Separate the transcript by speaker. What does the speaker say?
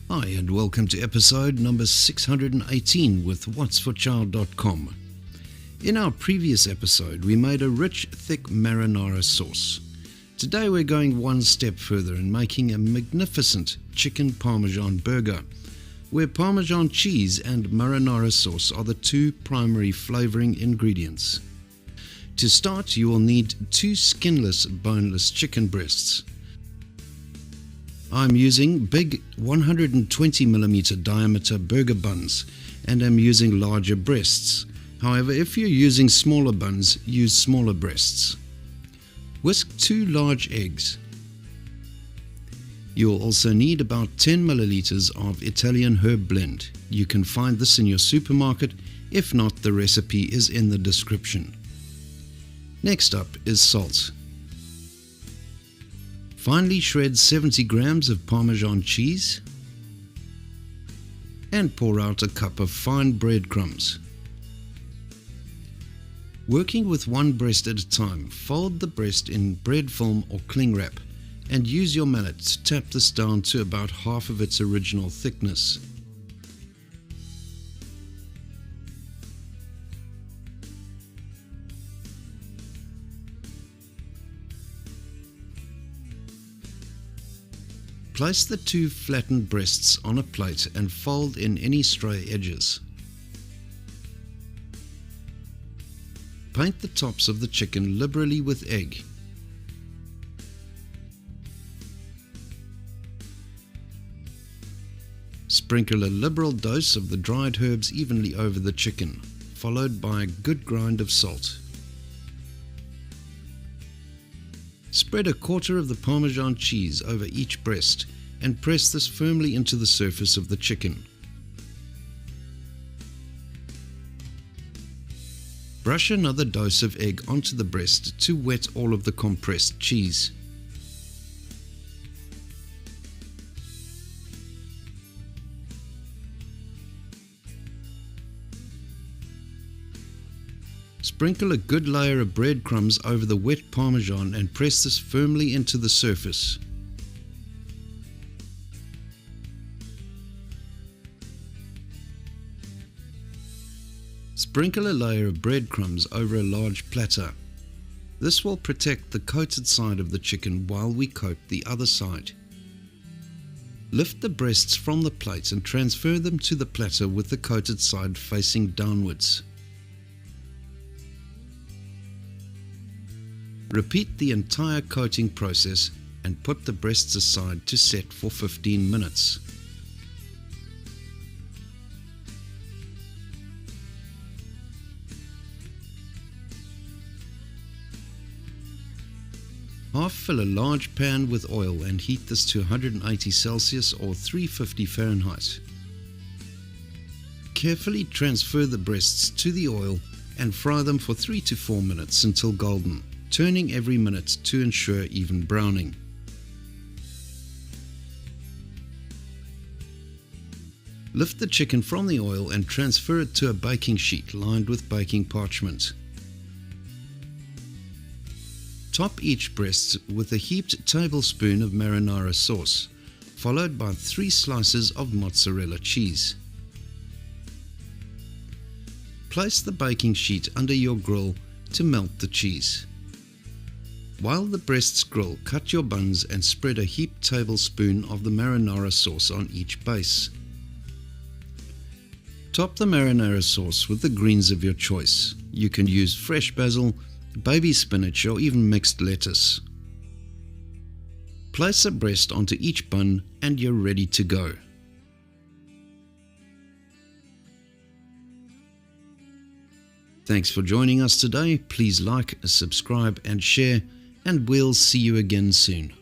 Speaker 1: Hi, and welcome to episode number 618 with whatsforchild.com. In our previous episode, we made a rich, thick marinara sauce. Today we're going one step further and making a magnificent chicken Parmesan burger, where Parmesan cheese and marinara sauce are the two primary flavoring ingredients. To start, you will need 2 skinless, boneless chicken breasts. I'm using big 120mm diameter burger buns and am using larger breasts. However, if you're using smaller buns, use smaller breasts. Whisk 2 large eggs. You'll also need about 10 milliliters of Italian herb blend. You can find this in your supermarket. If not, the recipe is in the description. Next up is salt. Finely shred 70 grams of Parmesan cheese and pour out a cup of fine breadcrumbs. Working with one breast at a time, fold the breast in bread film or cling wrap and use your mallet to tap this down to about half of its original thickness. Place the 2 flattened breasts on a plate and fold in any stray edges. Paint the tops of the chicken liberally with egg. Sprinkle a liberal dose of the dried herbs evenly over the chicken, followed by a good grind of salt. Spread a quarter of the Parmesan cheese over each breast and press this firmly into the surface of the chicken. Brush another dose of egg onto the breast to wet all of the compressed cheese. Sprinkle a good layer of breadcrumbs over the wet Parmesan and press this firmly into the surface. Sprinkle a layer of breadcrumbs over a large platter. This will protect the coated side of the chicken while we coat the other side. Lift the breasts from the plate and transfer them to the platter with the coated side facing downwards. Repeat the entire coating process and put the breasts aside to set for 15 minutes. Half fill a large pan with oil and heat this to 180 Celsius or 350 Fahrenheit. Carefully transfer the breasts to the oil and fry them for 3 to 4 minutes until golden, turning every minute to ensure even browning. Lift the chicken from the oil and transfer it to a baking sheet lined with baking parchment. Top each breast with a heaped tablespoon of marinara sauce, followed by 3 slices of mozzarella cheese. Place the baking sheet under your grill to melt the cheese. While the breasts grill, cut your buns and spread a heaped tablespoon of the marinara sauce on each base. Top the marinara sauce with the greens of your choice. You can use fresh basil, baby spinach or even mixed lettuce. Place a breast onto each bun and you're ready to go. Thanks for joining us today. Please like, subscribe and share, and we'll see you again soon.